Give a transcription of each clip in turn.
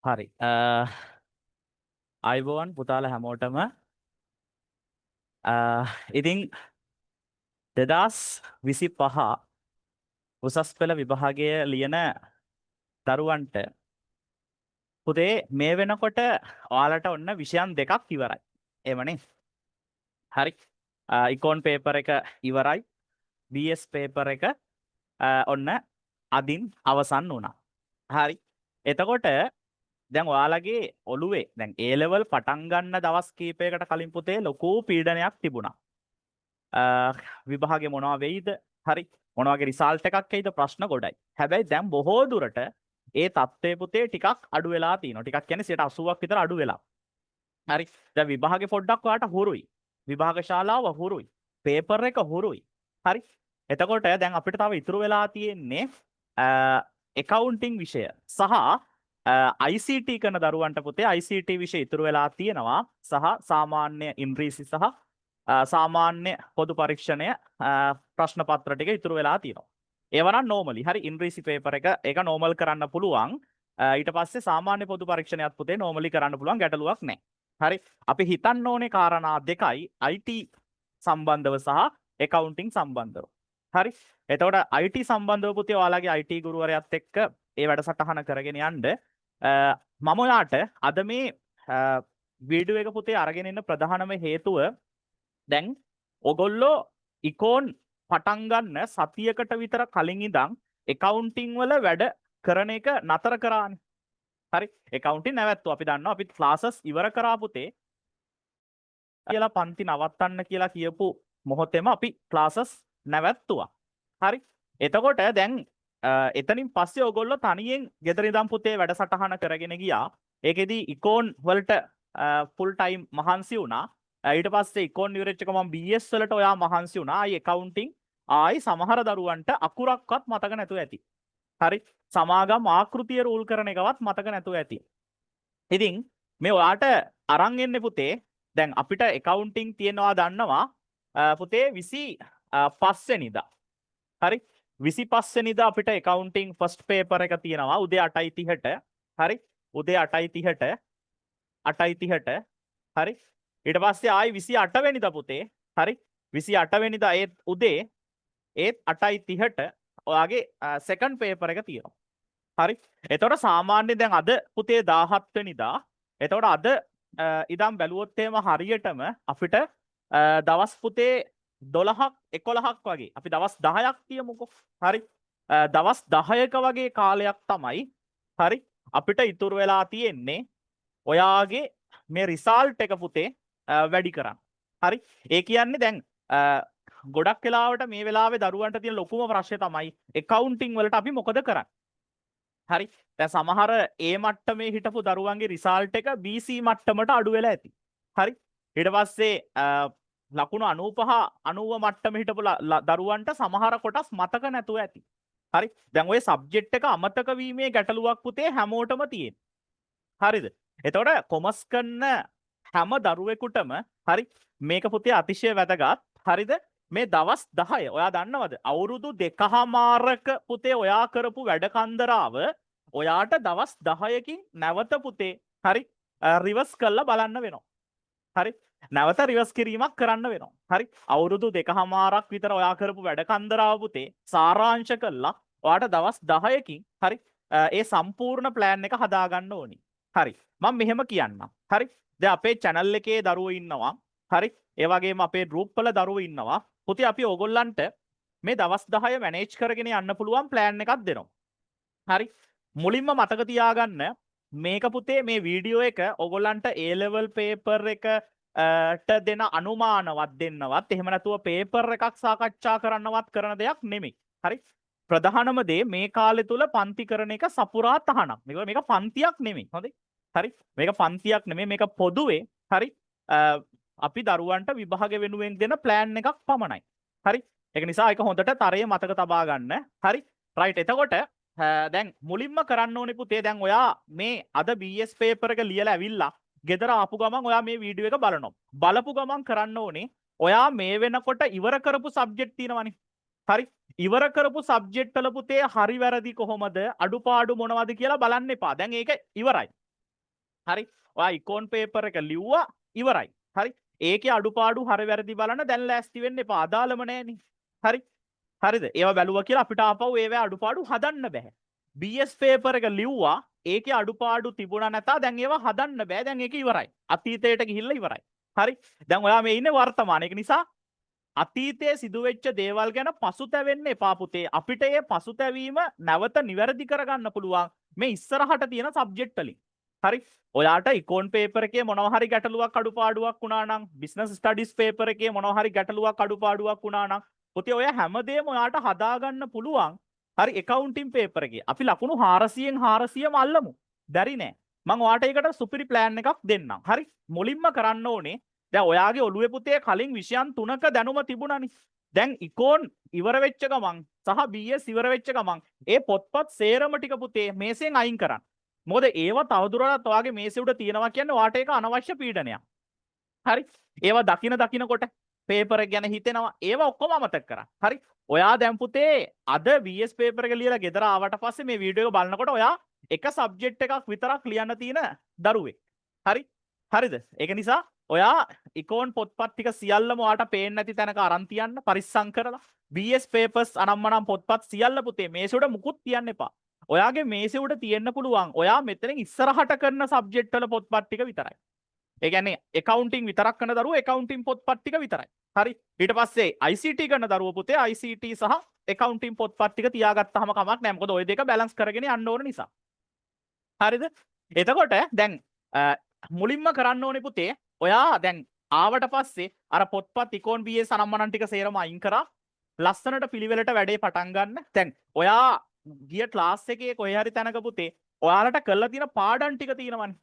හරි. අයිබෝවන් පුතාලා හැමෝටම ඉතින් 2025 උසස් පෙළ විභාගය ලියන දරුවන්ට පුතේ මේ වෙනකොට ඔයාලට ඔන්න විෂයන් දෙකක් ඉවරයි. එහෙමනේ. හරි. ඉකෝන් පේපර් එක ඉවරයි. BS පේපර් එක ඔන්න අදින් අවසන් වුණා. හරි. එතකොට දැන් ඔයාලගේ ඔළුවේ දැන් A level පටන් ගන්න දවස් කීපයකට කලින් පුතේ ලොකු පීඩනයක් තිබුණා. විභාගේ මොනවා වෙයිද? හරි. මොන වගේ රිසල්ට් එකක් එයිද? ප්‍රශ්න ගොඩයි. හැබැයි දැන් බොහෝ දුරට ඒ தත්ත්වය පුතේ ටිකක් අඩු වෙලා තියෙනවා. ටිකක් කියන්නේ 80ක් විතර අඩු වෙලා. හරි. දැන් විභාගේ පොඩ්ඩක් ඔයාලට හුරුයි. විභාග ශාලාව හුරුයි. පේපර් එක හුරුයි. හරි. එතකොට දැන් අපිට තව ඉතුරු වෙලා තියෙන්නේ accounting විෂය සහ ICT කරන දරුවන්ට පුතේ ICT විෂය ඉතුරු වෙලා තියෙනවා සහ සාමාන්‍ය ඉංග්‍රීසි සහ සාමාන්‍ය පොදු පරීක්ෂණය ප්‍රශ්න පත්‍ර ටික ඉතුරු වෙලා තියෙනවා. ඒවා නම් normally. හරි ඉංග්‍රීසි පේපර් එක ඒක normal කරන්න පුළුවන්. ඊට පස්සේ සාමාන්‍ය පොදු පරීක්ෂණයත් පුතේ normally කරන්න පුළුවන් ගැටලුවක් නැහැ. හරි. අපි හිතන්න ඕනේ කාරණා දෙකයි IT සම්බන්ධව සහ accounting සම්බන්ධව. හරි. එතකොට IT සම්බන්ධව පුතේ ඔයාලගේ IT ගුරුවරයාත් එක්ක ඒ වැඩසටහන කරගෙන යන්න මම ඔයාලට අද මේ වීඩියෝ එක පුතේ අරගෙන ඉන්න ප්‍රධානම හේතුව දැන් ඔගොල්ලෝ ඉකෝන් පටන් ගන්න සතියකට විතර කලින් ඉඳන් accounting වල වැඩ කරන එක නතර කරානේ. හරි. accounting නැවැත්තුවා. අපි දන්නවා අපි classes ඉවර කරා පුතේ. කියලා පන්ති නවත්තන්න කියලා කියපු මොහොතේම අපි classes නැවැත්තුවා. හරි. එතකොට දැන් එතනින් පස්සේ ඔයගොල්ලෝ තනියෙන් ගෙදර ඉඳන් පුතේ වැඩසටහන කරගෙන ගියා. ඒකෙදි ඉකෝන් වලට ෆුල් ටයිම් මහන්සි වුණා. ඊට පස්සේ ඉකෝන් ඉවරෙච්ච එක මම BS වලට ඔයා මහන්සි වුණා. ආයි accounting ආයි සමහර දරුවන්ට අකුරක්වත් මතක නැතුව ඇති. හරි. සමාගම් ආකෘතිය රූල් කරන එකවත් මතක නැතුව ඇති. ඉතින් මේ ඔයාට අරන් එන්නේ පුතේ දැන් අපිට accounting තියෙනවා දන්නවා පුතේ 25 වෙනිදා. හරි. 25 වෙනිදා අපිට accounting first paper එක තියෙනවා උදේ 8:30ට. හරි. උදේ 8:30ට 8:30ට. හරි. ඊට පස්සේ ආයි 28 වෙනිදා පුතේ. හරි. 28 වෙනිදා ඒත් උදේ ඒත් 8:30ට ඔයාගේ second paper එක තියෙනවා. හරි. එතකොට සාමාන්‍යයෙන් දැන් අද පුතේ 17 වෙනිදා. එතකොට අද ඉදන් බැලුවොත් එහෙම හරියටම අපිට දවස් පුතේ 12ක් 11ක් වගේ අපි දවස් 10ක් තියමුකෝ. හරි. දවස් 10ක වගේ කාලයක් තමයි හරි අපිට ඉතුරු වෙලා තියෙන්නේ ඔයාගේ මේ රිසල්ට් එක පුතේ වැඩි කරන්න. හරි. ඒ කියන්නේ දැන් ගොඩක් වෙලාවට මේ වෙලාවේ දරුවන්ට තියෙන ලොකුම ප්‍රශ්නේ තමයි accounting වලට අපි මොකද කරන්නේ? හරි. දැන් සමහර A මට්ටමේ හිටපු දරුවන්ගේ රිසල්ට් එක BC මට්ටමට අඩු වෙලා ඇති. හරි. ඊට පස්සේ ලකුණු 95 90 මට්ටමේ හිටපු දරුවන්ට සමහර කොටස් මතක නැතුව ඇති. හරි. දැන් ওই සබ්ජෙක්ට් එක අමතක වීමේ ගැටලුවක් පුතේ හැමෝටම තියෙන. හරිද? එතකොට කොමර්ස් කරන හැම දරුවෙකුටම හරි මේක පුතේ අතිශය වැදගත්. හරිද? මේ දවස් 10 ඔයා දන්නවද? අවුරුදු 2කමාරක පුතේ ඔයා කරපු වැඩ කන්දරාව ඔයාට දවස් 10කින් නැවත පුතේ හරි රිවර්ස් කරලා බලන්න වෙනවා. හරි. නැවත රිවර්ස් කිරීමක් කරන්න වෙනවා. හරි. අවුරුදු 2කමාරක් විතර ඔයා කරපු වැඩ කන්දරාව පුතේ සාරාංශ කළා ඔයාට දවස් 10කින් හරි ඒ සම්පූර්ණ ප්ලෑන් එක හදාගන්න ඕනි. හරි. මම මෙහෙම කියන්නම්. හරි. දැන් අපේ channel එකේ දරුවෝ ඉන්නවා. හරි. ඒ වගේම අපේ group වල දරුවෝ ඉන්නවා. පුතේ අපි ඕගොල්ලන්ට මේ දවස් 10 මැනේජ් කරගෙන යන්න පුළුවන් ප්ලෑන් එකක් දෙනවා. හරි. මුලින්ම මතක තියාගන්න මේක පුතේ මේ වීඩියෝ එක ඕගොල්ලන්ට A level paper එකට දෙන අනුමානවත් දෙන්නවත් එහෙම නැතුව paper එකක් සාකච්ඡා කරන්නවත් කරන දෙයක් නෙමෙයි. හරි. ප්‍රධානම දේ මේ කාලේ තුල පන්ති කරන එක සපුරා තහනම්. මේක පන්තියක් නෙමෙයි. හොඳයි. හරි. මේක පන්තියක් නෙමෙයි. මේක පොදුවේ හරි අපි දරුවන්ට විභාග වෙනුවෙන් දෙන ප්ලෑන් එකක් පමණයි. හරි. ඒක නිසා ඒක හොඳට තරයේ මතක තබා ගන්න. හරි. රයිට්. එතකොට දැන් මුලින්ම කරන්න ඕනේ පුතේ දැන් ඔයා මේ අද BS පේපර් එක ලියලා ඇවිල්ලා ගෙදර ආපු ගමන් ඔයා මේ වීඩියෝ එක බලනවා. බලපු ගමන් කරන්න ඕනේ ඔයා මේ වෙනකොට ඉවර කරපු සබ්ජෙක්ට් තියෙනවනේ. හරි. ඉවර කරපු සබ්ජෙක්ට් වල පුතේ හරි වැරදි කොහොමද අඩුපාඩු මොනවද කියලා බලන්න එපා. දැන් ඒක ඉවරයි. හරි. ඔයා ඉකෝන් පේපර් එක ලිව්වා ඉවරයි. හරි. ඒකේ අඩුපාඩු හරි වැරදි බලන්න දැන් ලෑස්ති වෙන්න එපා. අදාළම නෑනේ. හරි. හරිද? ඒවා බැලුවා කියලා අපිට ආපහු ඒවා අඩුපාඩු හදන්න බෑ. BS පේපර් එක ලිව්වා ඒකේ අඩුපාඩු තිබුණා නැතා දැන් ඒවා හදන්න බෑ. දැන් ඒක ඉවරයි. අතීතයට ගිහිල්ලා ඉවරයි. හරි. දැන් ඔයා මේ ඉන්නේ වර්තමානයේ. ඒක නිසා අතීතයේ සිදුවෙච්ච දේවල් ගැන පසුතැවෙන්න එපා පුතේ. අපිට ඒ පසුතැවීම නැවත නිවැරදි කරගන්න පුළුවන් මේ ඉස්සරහට තියෙන සබ්ජෙක්ට් වලින්. හරි. ඔයාට ඉකෝන් පේපර් එකේ මොනවා හරි ගැටලුවක් අඩුපාඩුවක් වුණා නම් බිස්නස් ස්ටඩීස් පේපර් එකේ මොනවා හරි ගැටලුවක් අඩුපාඩුවක් වුණා නම් පුතේ ඔය හැමදේම ඔයාට හදාගන්න පුළුවන්. හරි. එකවුන්ටින් පේපර් එකේ අපි ලකුණු 400න් 400ම අල්ලමු. බැරි නෑ. මම ඔයාට ඒකට සුපිරි ප්ලෑන් එකක් දෙන්නම්. හරි. මුලින්ම කරන්න ඕනේ දැන් ඔයාගේ ඔළුවේ පුතේ කලින් විෂයන් 3ක දැනුම තිබුණානේ. දැන් ඉකෝන් ඉවර වෙච්ච ගමන් සහ BS ඉවර වෙච්ච ගමන් ඒ පොත්පත් සේරම ටික පුතේ මේසෙන් අයින් කරන්න. මොකද ඒවා තවදුරටත් ඔයාගේ මේසෙ උඩ තියෙනවා කියන්නේ ඔයාට ඒක අනවශ්‍ය පීඩනයක්. හරි. ඒවා දකිනකොට පේපර් එක ගැන හිතෙනවා. ඒවා ඔක්කොම අමතක කරන්න. හරි. ඔයා දැන් පුතේ අද BS පේපර් එක ලියලා ගෙදර ආවට පස්සේ මේ වීඩියෝ එක බලනකොට ඔයා එක සබ්ජෙක්ට් එකක් විතරක් ලියන්න තියෙන දරුවෙක්. හරි. හරිද? ඒක නිසා ඔයා ඉකෝන් පොත්පත් ටික සියල්ලම ඔයාට පේන්නේ නැති තැනක අරන් තියන්න පරිස්සම් කරලා. BS papers අනම්මනම් පොත්පත් සියල්ල පුතේ මේසෙ උඩ මුකුත් තියන්න එපා. ඔයාගේ මේසෙ උඩ තියෙන්න පුළුවන් ඔයා මෙතනින් ඉස්සරහට කරන සබ්ජෙක්ට් වල පොත්පත් ටික විතරයි. ඒ කියන්නේ accounting විතරක් කරන දරුවෝ accounting පොත්පත් ටික විතරයි. හරි. ඊට පස්සේ ICT කරන දරුවෝ පුතේ ICT සහ accounting පොත්පත් ටික තියාගත්තාම කමක් නැහැ. මොකද ওই දෙක බැලන්ස් කරගෙන යන්න ඕන නිසා. හරිද? එතකොට දැන් මුලින්ම කරන්න ඕනේ පුතේ ඔයා දැන් ආවට පස්සේ අර පොත්පත් ඉකෝන් BS අනම්මනම් ටික සේරම අයින් කරා ලස්සනට පිළිවෙලට වැඩේ පටන් ගන්න. දැන් ඔයා ගිය ක්ලාස් එකේ කොහේ හරි තැනක පුතේ ඔයාලට කරලා තියෙන පාඩම් ටික තියෙනවනේ.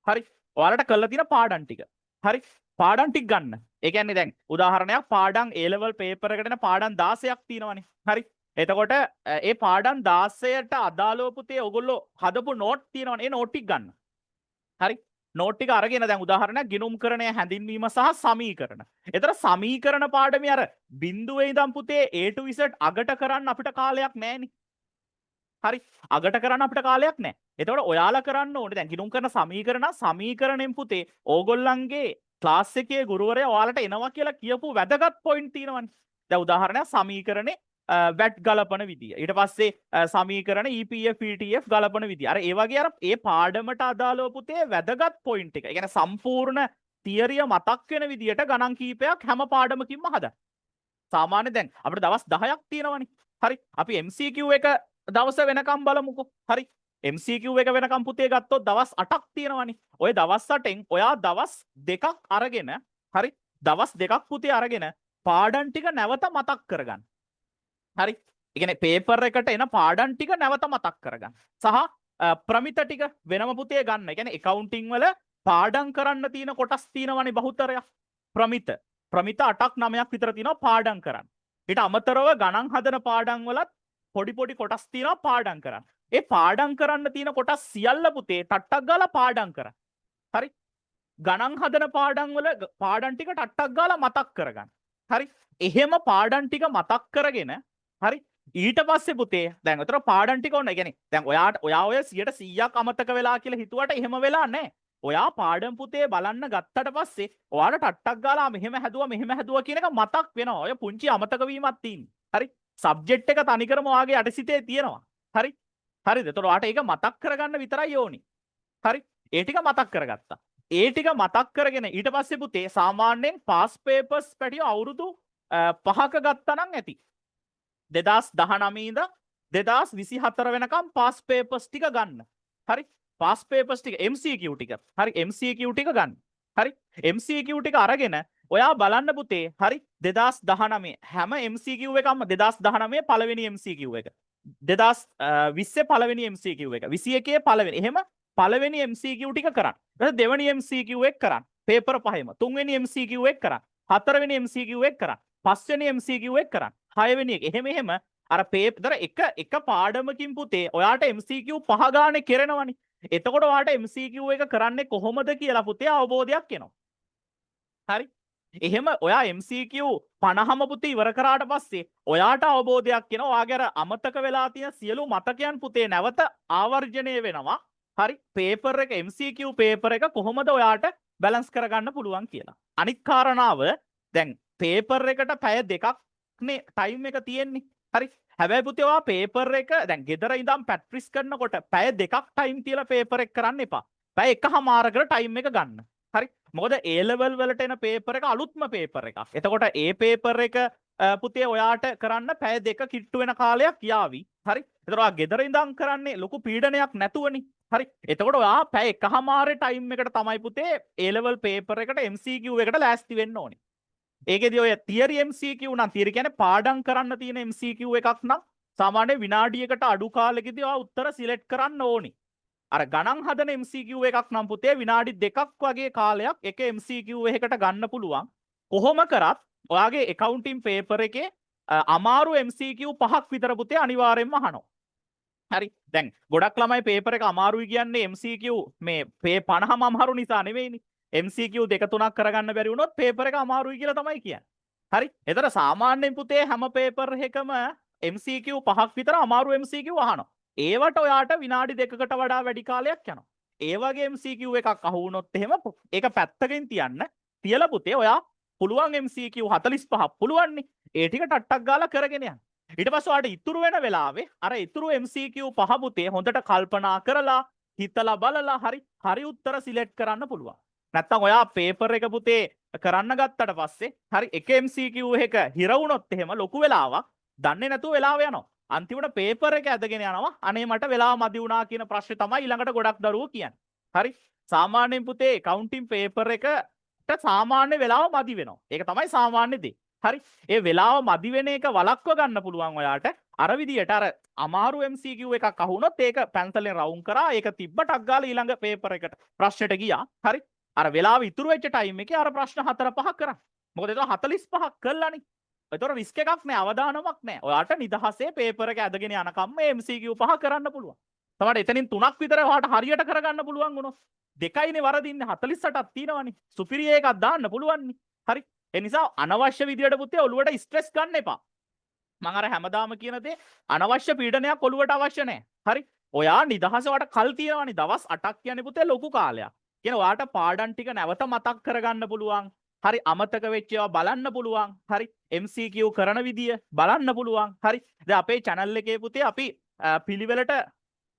හරි. ඔයාලට කරලා තියෙන පාඩම් ටික. හරි. පාඩම් ටික ගන්න. ඒ කියන්නේ දැන් උදාහරණයක් පාඩම් A level paper එකට එන පාඩම් 16ක් තියෙනවනේ. හරි. එතකොට ඒ පාඩම් 16ට අදාළව පුතේ ඔයගොල්ලෝ හදපු නෝට් තියෙනවනේ. ඒ නෝට් ටික ගන්න. හරි. නෝට් ටික අරගෙන දැන් උදාහරණයක් ගිණුම්කරණය හැඳින්වීම සහ සමීකරණ. ඒතර සමීකරණ පාඩමේ අර බිඳුවේ ඉඳන් පුතේ A to Z අගට කරන්න අපිට කාලයක් නැහැනේ. හරි. අගට කරන්න අපිට කාලයක් නැහැ. එතකොට ඔයාලා කරන්න ඕනේ දැන් ගිණුම්කරණ සමීකරණෙන් පුතේ ඕගොල්ලන්ගේ ක්ලාස් එකේ ගුරුවරයා ඔයාලට එනවා කියලා කියපු වැදගත් පොයින්ට් තියෙනවනේ. දැන් උදාහරණයක් සමීකරණේ වැට් ගලපන විදිය. ඊට පස්සේ සමීකරණ EPF ETF ගලපන විදිය. අර ඒ වගේ අර ඒ පාඩමට අදාළව පුතේ වැදගත් පොයින්ට් එක. ඒ කියන්නේ සම්පූර්ණ තියරිය මතක් වෙන විදියට ගණන් කීපයක් හැම පාඩමකින්ම හදන්න. සාමාන්‍ය දැන් අපිට දවස් 10ක් තියෙනවනේ. හරි. අපි MCQ එක දවස වෙනකම් බලමුකෝ. හරි. MCQ එක වෙනකම් පුතේ ගත්තොත් දවස් 8ක් තියෙනවනේ. ওই දවස් 8ෙන් ඔයා දවස් 2ක් අරගෙන හරි. දවස් 2ක් පුතේ අරගෙන පාඩම් ටික නැවත මතක් කරගන්න. හරි. ඒ කියන්නේ පේපර් එකට එන පාඩම් ටික නැවත මතක් කරගන්න. සහ ප්‍රමිත ටික වෙනම පුතේ ගන්න. ඒ කියන්නේ accounting වල පාඩම් කරන්න තියෙන කොටස් තියෙනවනේ බහුතරයක්. ප්‍රමිත 8ක් 9ක් විතර තියෙනවා පාඩම් කරන්න. ඊට අමතරව ගණන් හදන පාඩම් වලත් පොඩි කොටස් තියෙනවා පාඩම් කරන්න. ඒ පාඩම් කරන්න තියෙන කොටස් සියල්ල පුතේ ටට්ටක් ගාලා පාඩම් කරන්න. හරි. ගණන් හදන පාඩම් වල පාඩම් ටික ටට්ටක් ගාලා මතක් කරගන්න. හරි. එහෙම පාඩම් ටික මතක් කරගෙන හරි. ඊට පස්සේ පුතේ දැන් උතර පාඩම් ටික ඕන. ඒ කියන්නේ දැන් ඔයා ඔය 100%ක් අමතක වෙලා කියලා හිතුවට එහෙම වෙලා නැහැ. ඔයා පාඩම් පුතේ බලන්න ගත්තට පස්සේ ඔයාලා ටට්ටක් ගාලා මෙහෙම හැදුවා කියන එක මතක් වෙනවා. ඔය පුංචි අමතක වීමක් තියෙනවා. හරි. සබ්ජෙක්ට් එක තනිකරම ඔයාගේ යටිසිතේ තියෙනවා. හරි. හරිද? එතකොට ඔයාට ඒක මතක් කරගන්න විතරයි ඕනි. හරි. ඒ ටික මතක් කරගත්තා. ඒ ටික මතක් කරගෙන ඊට පස්සේ පුතේ සාමාන්‍යයෙන් පාස් පේපර්ස් පැටිය අවුරුදු 5ක ගත්තා නම් ඇති. 2019 ඉඳන් 2024 වෙනකම් පාස් පේපර්ස් ටික ගන්න. හරි. පාස් පේපර්ස් ටික MCQ ටික. හරි. MCQ ටික ගන්න. හරි. MCQ ටික අරගෙන ඔයා බලන්න පුතේ. හරි. 2019 හැම MCQ එකක්ම 2019 පළවෙනි MCQ එක. 2020 පළවෙනි MCQ එක. 21 පළවෙනි. එහෙම පළවෙනි MCQ ටික කරන්න. ඊට දෙවෙනි MCQ එක කරන්න. පේපර් පහෙම. තුන්වෙනි MCQ එක කරන්න. හතරවෙනි MCQ එක කරන්න. පස්වෙනි MCQ එක කරන්න. හයවෙනි එක. එහෙම අර පේපර් එක පාඩමකින් පුතේ ඔයාට MCQ 5 ගානේ කෙරෙනවනේ. එතකොට ඔයාට MCQ එක කරන්නේ කොහොමද කියලා පුතේ අවබෝධයක් එනවා. හරි. එහෙම ඔයා MCQ 50ම පුතේ ඉවර කරාට පස්සේ ඔයාට අවබෝධයක් එනවා. ඔයාගේ අර අමතක වෙලා තියෙන සියලු මතකයන් පුතේ නැවත ආවර්ජණය වෙනවා. හරි පේපර් එක MCQ පේපර් එක කොහොමද ඔයාට බැලන්ස් කරගන්න පුළුවන් කියලා. අනිත් කාරණාව දැන් පේපර් එකට පැය දෙකක් නේ ටයිම් එක තියෙන්නේ. හරි හැබැයි පුතේ ඔයා පේපර් එක දැන් ගෙදර ඉඳන් පැට්‍රිස් කරනකොට පැය දෙකක් ටයිම් තියලා පේපර් එක කරන්න එපා. පැය එකමාරකට ටයිම් එක ගන්න. හරි මොකද A level වලට එන පේපර් එක අලුත්ම පේපර් එකක්. එතකොට ඒ පේපර් එක පුතේ ඔයාට කරන්න පැය දෙක කිට්ටු වෙන කාලයක් යාවි. හරි එතකොට ඔයා ගෙදර ඉඳන් කරන්නේ ලොකු පීඩනයක් නැතුවනේ. හරි එතකොට ඔයා පැය එකමාරේ ටයිම් එකට තමයි පුතේ A level පේපර් එකට MCQ එකට ලෑස්ති වෙන්න ඕනේ. ඒකෙදි ඔය තියරි MCQ නම් තියරි කියන්නේ පාඩම් කරන්න තියෙන MCQ එකක් නම් සාමාන්‍ය විනාඩියකට අඩු කාලෙකදී ඔයා උත්තර සිලෙක්ට් කරන්න ඕනේ. අර ගණන් හදන MCQ එකක් නම් පුතේ විනාඩි 2ක් වගේ කාලයක් එක MCQ එකකට ගන්න පුළුවන්. කොහොම කරත් ඔයාගේ accounting paper එකේ අමාරු MCQ 5ක් විතර පුතේ අනිවාර්යෙන්ම අහනවා. හරි දැන් ගොඩක් ළමයි පේපර් එක අමාරුයි කියන්නේ MCQ මේ 50ම අමාරු නිසා නෙවෙයිනේ. MCQ දෙක තුනක් කරගන්න බැරි වුණොත් පේපර් එක අමාරුයි කියලා තමයි කියන්නේ. හරි එතන සාමාන්‍යයෙන් පුතේ හැම පේපර් එකම MCQ 5ක් විතර අමාරු MCQ අහනවා. ඒවට ඔයාට විනාඩි 2කට වඩා වැඩි කාලයක් යනවා. ඒ වගේ MCQ එකක් අහු වුණොත් එහෙම ඒක පැත්තකින් තියන්න. තියලා පුතේ ඔයා පුළුවන් MCQ 45ක් පුළුවන්නේ. ඒ ටික ටට්ටක් ගාලා කරගෙන යන්න. ඊට පස්සේ ඔයාට ඉතුරු වෙන වෙලාවේ අර ඉතුරු MCQ 5 පුතේ හොඳට කල්පනා කරලා හිතලා බලලා හරි උත්තර සිලෙක්ට් කරන්න පුළුවන්. නැත්තම් ඔයා පේපර් එක පුතේ කරන්න ගත්තට පස්සේ හරි එක MCQ එක හිර වුණොත් එහෙම ලොකු වෙලාවක් දන්නේ නැතුව වෙලාව යනවා. අන්තිමට පේපර් එක ඇදගෙන යනවා. අනේ මට වෙලාව මදි වුණා කියන ප්‍රශ්නේ තමයි ඊළඟට ගොඩක් දරුවෝ කියන්නේ. හරි සාමාන්‍යයෙන් පුතේ accounting paper එකට සාමාන්‍ය වෙලාව මදි වෙනවා. ඒක තමයි සාමාන්‍ය දේ. හරි ඒ වෙලාව මදි වෙන එක වළක්ව ගන්න පුළුවන් ඔයාට අර විදියට අර අමාරු MCQ එකක් අහුනොත් ඒක පැන්සලෙන් රවුම් කරා ඒක තිබ්බටක් ගාලා ඊළඟ පේපර් එකට ප්‍රශ්නෙට ගියා. හරි අර වෙලාව ඉතුරු වෙච්ච ටයිම් එකේ අර ප්‍රශ්න 4-5 කරා. මොකද ඒක 45ක් කළානේ. ඒතොර රිස්ක් එකක් නෑ අවදානමක් නෑ. ඔයාට නිදහසේ පේපර් එක ඇදගෙන යනකම් මේ MCQ 5 කරන්න පුළුවන්. තමයි එතනින් 3ක් විතර ඔයාට හරියට කරගන්න පුළුවන් වුණොත්. දෙකයිනේ වරදින්නේ 48ක් තියෙනවනේ. සුපිරිය එකක් දාන්න පුළුවන්නේ. හරි ඒ නිසා අනවශ්‍ය විදියට පුතේ ඔළුවට ස්ට්‍රෙස් ගන්න එපා. මම අර හැමදාම කියන දේ අනවශ්‍ය පීඩනයක් ඔළුවට අවශ්‍ය නැහැ. හරි. ඔයා නිදහස වට කල් තියෙනවනේ දවස් 8ක් කියන්නේ පුතේ ලොකු කාලයක්. කියන ඔයාට පාඩම් ටික නැවත මතක් කරගන්න පුළුවන්. හරි අමතක වෙච්ච ඒවා බලන්න පුළුවන්. හරි MCQ කරන විදිය බලන්න පුළුවන්. හරි දැන් අපේ channel එකේ පුතේ අපි පිළිවෙලට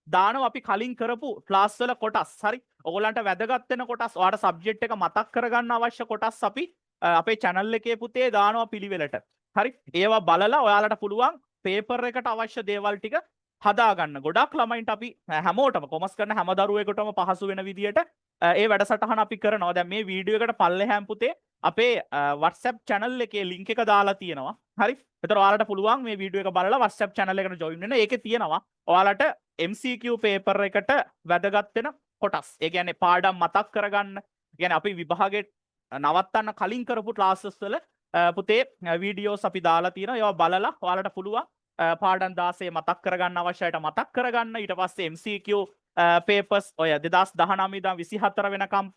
දානවා අපි කලින් කරපු ක්ලාස් වල කොටස්. හරි ඔයගොල්ලන්ට වැදගත් වෙන කොටස් ඔයාලට සබ්ජෙක්ට් එක මතක් කරගන්න අවශ්‍ය කොටස් අපි අපේ channel එකේ පුතේ දානවා පිළිවෙලට. හරි ඒවා බලලා ඔයාලට පුළුවන් පේපර් එකට අවශ්‍ය දේවල් ටික හදාගන්න. ගොඩක් ළමයින්ට අපි හැමෝටම කොමර්ස් කරන හැම දරුවෙකුටම පහසු වෙන විදියට ඒ වැඩසටහන අපි කරනවා. දැන් මේ වීඩියෝ එකට පල්ලෙහාම් පුතේ අපේ WhatsApp channel එකේ link එක දාලා තියෙනවා. හරි එතකොට ඔයාලට පුළුවන් මේ වීඩියෝ එක බලලා WhatsApp channel එකට join වෙන්න. ඒකේ තියෙනවා ඔයාලට MCQ පේපර් එකට වැදගත් වෙන කොටස්. ඒ කියන්නේ පාඩම් මතක් කරගන්න. ඒ කියන්නේ අපි විභාගෙට නවත්තන්න කලින් කරපු ක්ලාසස් වල පුතේ වීඩියෝස් අපි දාලා තියෙනවා. ඒවා බලලා ඔයාලට පුළුවන් පාඩම් 16 මතක් කරගන්න අවශ්‍යයට මතක් කරගන්න. ඊට පස්සේ MCQ papers ඔය 2019 ඉඳන් 24 වෙනකම්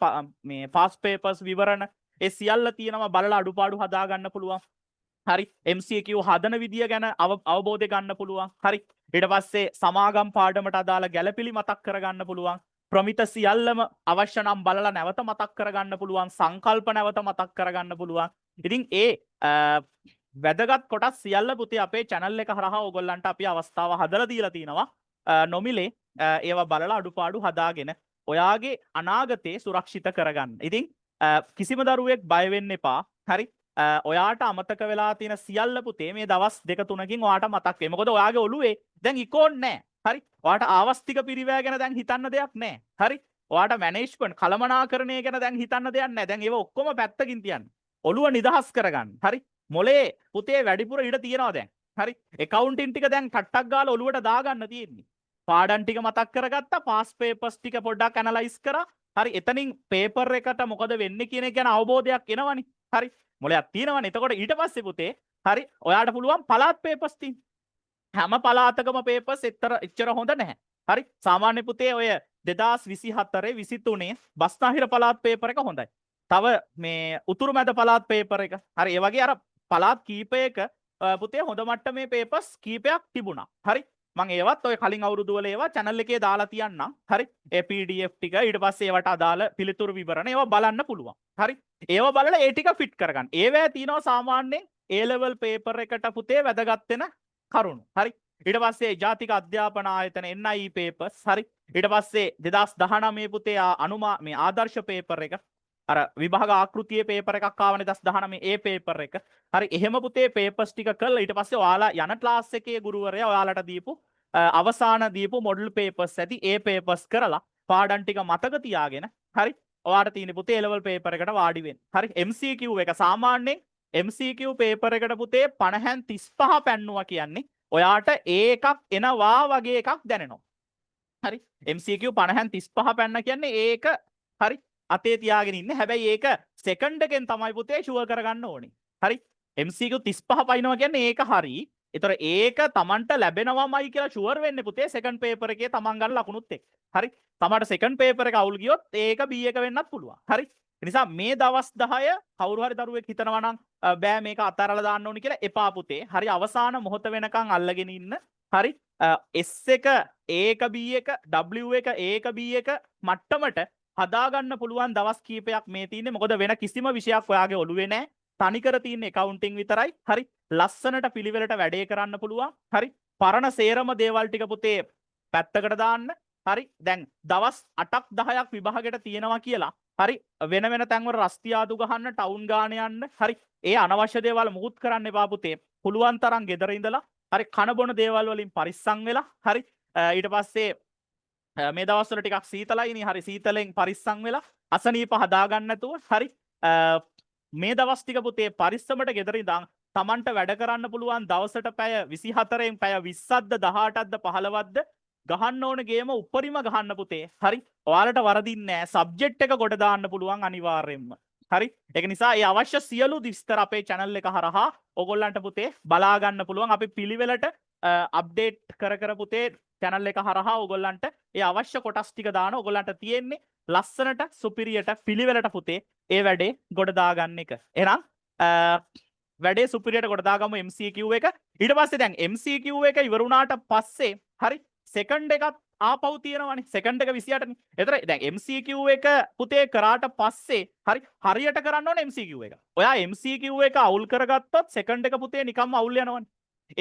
මේ past papers විවරණ ඒ සියල්ල තියෙනවා බලලා අඩුපාඩු හදා ගන්න පුළුවන්. හරි MCQ හදන විදිය ගැන අවබෝධය ගන්න පුළුවන්. හරි ඊට පස්සේ සමාගම් පාඩමට අදාළ ගැළපිලි මතක් කරගන්න පුළුවන්. ප්‍රමිත සියල්ලම අවශ්‍ය නම් බලලා නැවත මතක් කරගන්න පුළුවන්. සංකල්ප නැවත මතක් කරගන්න පුළුවන්. ඉතින් ඒ වැදගත් කොටස් සියල්ල පුතේ අපේ channel එක හරහා ඔයගොල්ලන්ට අපි අවස්ථාව හදලා දීලා තිනවා. නොමිලේ ඒවා බලලා අඩුපාඩු හදාගෙන ඔයාගේ අනාගතේ සුරක්ෂිත කරගන්න. ඉතින් කිසිම දරුවෙක් බය වෙන්න එපා. හරි ඔයාට අමතක වෙලා තියෙන සියල්ල පුතේ මේ දවස් 2-3කින් ඔයාට මතක් වෙයි. මොකද ඔයාගේ ඔළුවේ දැන් ඉකෝන් නැහැ. හරි ඔයාට ආවස්තික පිරිවැය ගැන දැන් හිතන්න දෙයක් නැහැ. හරි ඔයාට මැනේජ්මන්ට් කළමනාකරණය ගැන දැන් හිතන්න දෙයක් නැහැ. දැන් ඒව ඔක්කොම පැත්තකින් තියන්න. ඔළුව නිදහස් කරගන්න. හරි මොලේ පුතේ වැඩිපුර ඉඩ තියනවා දැන්. හරි accounting ටික දැන් ටට්ටක් ගාලා ඔළුවට දාගන්න තියෙන්නේ. පාඩම් ටික මතක් කරගත්තා. past papers ටික පොඩ්ඩක් ඇනලයිස් කරා. හරි එතනින් පේපර් එකට මොකද වෙන්නේ කියන එක ගැන අවබෝධයක් එනවනේ. හරි මොලයක් තියෙනවනේ. එතකොට ඊට පස්සේ පුතේ හරි ඔයාට පුළුවන් පළාත් papers තියෙන. හැම පළාතකම papers එච්චර හොඳ නැහැ. හරි සාමාන්‍ය පුතේ ඔය 2024 23 බස්නාහිර පළාත් paper එක හොඳයි. තව මේ උතුරු මැද පළාත් paper එක. හරි ඒ වගේ අර පළාත් කීපයක පුතේ හොඳ මට්ටමේ papers කීපයක් තිබුණා. හරි මම ඒවත් ඔය කලින් අවුරුදු වල ඒවා channel එකේ දාලා තියන්නම්. හරි. ඒ PDF ටික ඊට පස්සේ ඒවට අදාළ පිළිතුරු විවරණ ඒවා බලන්න පුළුවන්. හරි. ඒවා බලලා ඒ ටික ෆිට කරගන්න. ඒවැය තියෙනවා සාමාන්‍යයෙන් A level paper එකට පුතේ වැදගත් වෙන කරුණු. හරි. ඊට පස්සේ ජාතික අධ්‍යාපන ආයතන NIE papers. හරි. ඊට පස්සේ 2019 පුතේ අනුමා මේ ආදර්ශ paper එක අර විභාග ආකෘතියේ paper එකක් ආවනේ 2019 ඒ paper එක. හරි. එහෙම පුතේ papers ටික කළා ඊට පස්සේ ඔයාලා යන class එකේ ගුරුවරයා ඔයාලට දීපු අවසාන දීපු model papers ඇති ඒ papers කරලා පාඩම් ටික මතක තියාගෙන හරි ඔයාලට තියෙන පුතේ A level paper එකට වාඩි වෙන්න. හරි. MCQ එක සාමාන්‍යයෙන් MCQ paper එකට පුතේ 50න් 35 පැන්නුවා කියන්නේ ඔයාට එකක් එනවා වගේ එකක් දැනෙනවා. හරි. MCQ 50න් 35 පැන්න කියන්නේ ඒක හරි අතේ තියාගෙන ඉන්නේ. හැබැයි ඒක සෙකන්ඩ් එකෙන් තමයි පුතේ ෂුවර් කරගන්න ඕනේ. හරි. MCQ 35 පයින්නවා කියන්නේ ඒක හරි. ඒතර ඒක Tamanට ලැබෙනවමයි කියලා ෂුවර් වෙන්නේ පුතේ සෙකන්ඩ් පේපර් එකේ Taman ගන්න ලකුණුත් එක්ක. හරි. තමාට සෙකන්ඩ් පේපර් එක අවුල් ගියොත් ඒක B එක වෙන්නත් පුළුවන්. හරි. ඒ නිසා මේ දවස් 10 කවුරු හරි දරුවෙක් හිතනවා නම් බෑ මේක අතාරලා දාන්න ඕනි කියලා එපා පුතේ. හරි අවසාන මොහොත වෙනකන් අල්ලගෙන ඉන්න. හරි. S එක A එක B එක W එක A එක B එක මට්ටමට හදාගන්න පුළුවන් දවස් කීපයක් මේ තියෙන්නේ. මොකද වෙන කිසිම විෂයක් ඔයාගේ ඔළුවේ නැහැ. තනිකර තියෙන accounting විතරයි. හරි. ලස්සනට පිළිවෙලට වැඩේ කරන්න පුළුවන්. හරි. පරණ සේරම දේවල් ටික පුතේ පැත්තකට දාන්න. හරි. දැන් දවස් 8ක් 10ක් විභාගයට තියෙනවා කියලා. හරි. වෙන වෙන තැන්වල රස්තියාදු ගහන්න, ටවුන් ගාන යන්න. හරි. ඒ අනවශ්‍ය දේවල් මුකුත් කරන්න එපා පුතේ. පුළුවන් තරම් ගෙදර ඉඳලා හරි කන බොන දේවල් වලින් පරිස්සම් වෙලා. හරි. ඊට පස්සේ මේ දවස්වල ටිකක් සීතලයිනේ. හරි සීතලෙන් පරිස්සම් වෙලා අසනීප හදාගන්න නැතුව. හරි. මේ දවස් ටික පුතේ පරිස්සමට ගෙදර ඉඳන් Tamanට වැඩ කරන්න පුළුවන් දවසට පැය 24න් පැය 20ක්ද 18ක්ද 15ක්ද ගහන්න ඕන ගේම උපරිම ගහන්න පුතේ. හරි. ඔයාලට වරදින්නේ නැහැ. සබ්ජෙක්ට් එක කොට දාන්න පුළුවන් අනිවාර්යෙන්ම. හරි. ඒක නිසා ඒ අවශ්‍ය සියලු විස්තර අපේ channel එක හරහා ඔයගොල්ලන්ට පුතේ බලා ගන්න පුළුවන්. අපි පිළිවෙලට අප්ඩේට් කර පුතේ channel එක හරහා ඔයගොල්ලන්ට ඒ අවශ්‍ය කොටස් ටික දාන ඔයගොල්ලන්ට තියෙන්නේ ලස්සනට සුපිරියට පිළිවෙලට පුතේ ඒ වැඩේ ගොඩ දාගන්න එක. එහෙනම් වැඩේ සුපිරියට ගොඩ දාගමු MCQ එක. ඊට පස්සේ දැන් MCQ එක ඉවර වුණාට පස්සේ හරි සෙකන්ඩ් එකත් ආපහු තියෙනවනේ. සෙකන්ඩ් එක 28නේ. එතන දැන් MCQ එක පුතේ කරාට පස්සේ හරි හරියට කරන්න ඕනේ MCQ එක. ඔයා MCQ එක අවුල් කරගත්තොත් සෙකන්ඩ් එක පුතේ නිකම්ම අවුල් යනවනේ.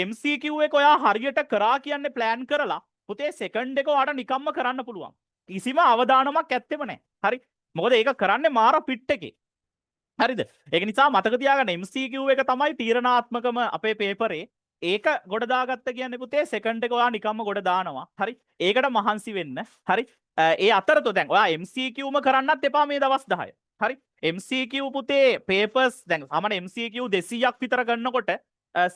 MCQ එක ඔයා හරියට කරා කියන්නේ ප්ලෑන් කරලා පුතේ සෙකන්ඩ් එක ඔයාට නිකම්ම කරන්න පුළුවන්. කිසිම අවදානමක් ඇත්තෙම නැහැ. හරි. මොකද ඒක කරන්නේ මාර පිට් එකේ. හරිද? ඒක නිසා මතක තියාගන්න MCQ එක තමයි තීරණාත්මකම අපේ පේපරේ. ඒක ගොඩ දාගත්ත කියන්නේ පුතේ සෙකන්ඩ් එක ඔයා නිකම්ම ගොඩ දානවා. හරි. ඒකට මහන්සි වෙන්න. හරි. ඒ අතරතෝ දැන් ඔයා MCQම කරන්නත් එපා මේ දවස් 10. හරි. MCQ පුතේ papers දැන් සාමාන්‍ය MCQ 200ක් විතර ගන්නකොට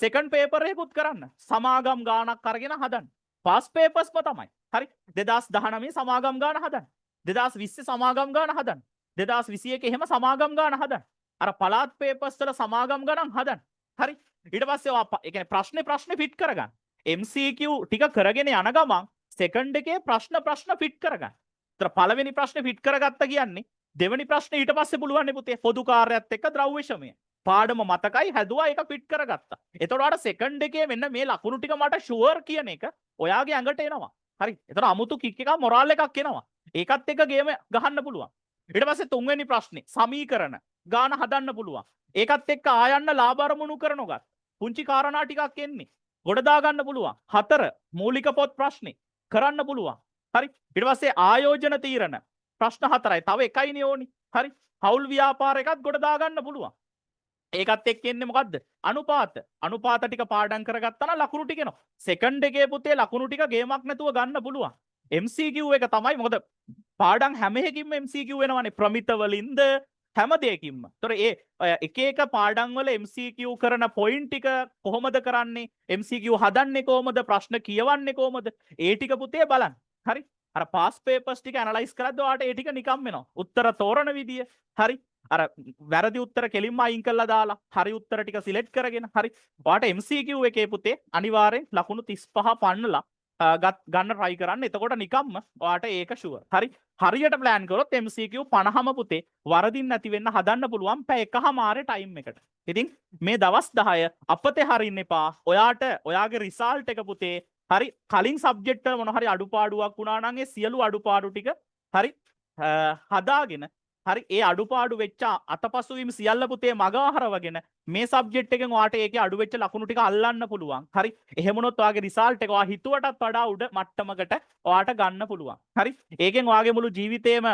සෙකන්ඩ් පේපර් එකකුත් කරන්න. සමාගම් ගාණක් අරගෙන හදන්න. පාස් පේපර්ස්ම තමයි. හරි. 2019 සමාගම් ගාණ හදන්න. 2020 සමාගම් ගාණ හදන්න. 2021 එහෙම සමාගම් ගාණ හදන්න. අර පළාත් පේපර්ස් වල සමාගම් ගණන් හදන්න. හරි. ඊට පස්සේ ඔයා ඒ කියන්නේ ප්‍රශ්නේ ෆිට කරගන්න. MCQ ටික කරගෙන යන ගමන් සෙකන්ඩ් එකේ ප්‍රශ්න ෆිට කරගන්න. ඒතර පළවෙනි ප්‍රශ්නේ ෆිට කරගත්ත කියන්නේ දෙවෙනි ප්‍රශ්නේ ඊට පස්සේ පුළුවන් නේ පුතේ පොදු කාර්යයත් එක්ක ද්‍රව්‍යශමය. පාඩම මතකයි හැදුවා ඒක ෆිට කරගත්තා. එතකොට ඔයාලට සෙකන්ඩ් එකේ මෙන්න මේ ලකුණු ටික මට ෂුවර් කියන එක ඔයාගේ ඇඟට එනවා. හරි. එතකොට අමුතු කික් එකක් මොරාල් එකක් එනවා. ඒකත් එක්ක ගේම ගහන්න පුළුවන්. ඊට පස්සේ තුන්වෙනි ප්‍රශ්නේ සමීකරණ ගාන හදන්න පුළුවන්. ඒකත් එක්ක ආයන්න ලාභ අරමුණු කරනොගත් පුංචි කාරණා ටිකක් එන්නේ. ගොඩ දා ගන්න පුළුවන්. 4 මූලික පොත් ප්‍රශ්නේ කරන්න පුළුවන්. හරි. ඊට පස්සේ ආයෝජන තීරණ ප්‍රශ්න 4යි. තව එකයිනේ ඕනි. හරි. හවුල් ව්‍යාපාර එකත් ගොඩ දා ගන්න පුළුවන්. ඒකත් එක්ක එන්නේ මොකද්ද? අනුපාත. අනුපාත ටික පාඩම් කරගත්තා නම් ලකුණු ටික එනවා. සෙකන්ඩ් එකේ පුතේ ලකුණු ටික ගේමක් නැතුව ගන්න පුළුවන්. MCQ එක තමයි මොකද පාඩම් හැම එකකින්ම MCQ වෙනවනේ. ප්‍රමිත වලින්ද හැම දෙයකින්ම. ඒතර ඒ එක එක පාඩම් වල MCQ කරන පොයින්ට් ටික කොහොමද කරන්නේ? MCQ හදන්නේ කොහොමද? ප්‍රශ්න කියවන්නේ කොහොමද? ඒ ටික පුතේ බලන්න. හරි. අර පාස් පේපර්ස් ටික ඇනලයිස් කරද්දී ඔයාලට ඒ ටික නිකම් වෙනවා. උත්තර තෝරන විදිය. හරි. අර වැරදි උත්තර කෙලින්ම අයින් කරලා දාලා හරි උත්තර ටික සිලෙක්ට් කරගෙන හරි. ඔයාලට MCQ එකේ පුතේ අනිවාර්යෙන් ලකුණු 35 පන්නලා ගන්න try කරන්න. එතකොට නිකම්ම ඔයාට ඒක ෂුවර්. හරි. හරියට ප්ලෑන් කරොත් MCQ 50ම පුතේ වරදින් නැති වෙන්න හදන්න පුළුවන් පැය එකමාරේ ටයිම් එකට. ඉතින් මේ දවස් 10 අපතේ හරින්න එපා. ඔයාට ඔයාගේ රිසල්ට් එක පුතේ හරි කලින් සබ්ජෙක්ට් වල මොන හරි අඩුපාඩුවක් වුණා නම් ඒ සියලු අඩුපාඩු ටික හරි හදාගෙන හරි ඒ අඩුපාඩු වෙච්ච අතපසුවීම් සියල්ල පුතේ මගහරවගෙන මේ සබ්ජෙක්ට් එකෙන් ඔයාට ඒකේ අඩු වෙච්ච ලකුණු ටික අල්ලන්න පුළුවන්. හරි එහෙම වුණොත් ඔයාගේ රිසල්ට් එක ඔයා හිතුවටත් වඩා උඩ මට්ටමකට ඔයාට ගන්න පුළුවන්. හරි ඒකෙන් ඔයාගේ මුළු ජීවිතේම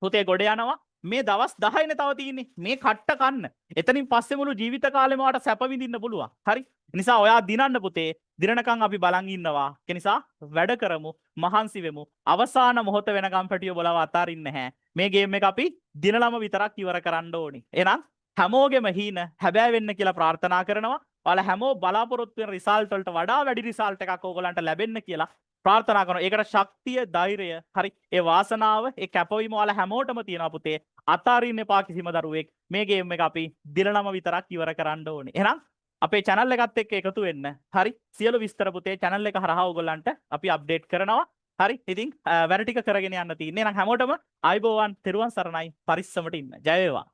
පුතේ ගොඩ යනවා. මේ දවස් 10නේ තව තියෙන්නේ. මේ කට්ට කන්න. එතනින් පස්සේ මුළු ජීවිත කාලෙම ඔයාට සැප විඳින්න පුළුවන්. හරි නිසා ඔයා දිනන්න පුතේ දිනනකම් අපි බලන් ඉන්නවා. ඒ නිසා වැඩ කරමු, මහන්සි වෙමු. අවසාන මොහොත වෙනකම් පැටිය බලව අතාරින්න නැහැ. මේ ගේම් එක අපි දිනලම විතරක් ඉවර කරන්න ඕනි. එහෙනම් හැමෝගෙම හීන හැබෑ වෙන්න කියලා ප්‍රාර්ථනා කරනවා. ඔයාලා හැමෝ බලාපොරොත්තු වෙන රිසල්ට් වලට වඩා වැඩි රිසල්ට් එකක් ඕගොල්ලන්ට ලැබෙන්න කියලා ප්‍රාර්ථනා කරනවා. ඒකට ශක්තිය, ධෛර්යය, හරි ඒ වාසනාව, ඒ කැපවීම ඔයාලා හැමෝටම තියෙනවා පුතේ. අතාරින්න එපා කිසිම දරුවෙක්. මේ ගේම් එක අපි දිනලම විතරක් ඉවර කරන්න ඕනේ. එහෙනම් අපේ channel එකත් එක්ක එකතු වෙන්න. හරි සියලු විස්තර පුතේ channel එක හරහා ඔයගොල්ලන්ට අපි අප්ඩේට් කරනවා. හරි ඉතින් වැඩ ටික කරගෙන යන්න තියෙන්නේ. එහෙනම් හැමෝටම ආයුබෝවන්, තෙරුවන් සරණයි, පරිස්සමට ඉන්න. ජය වේවා.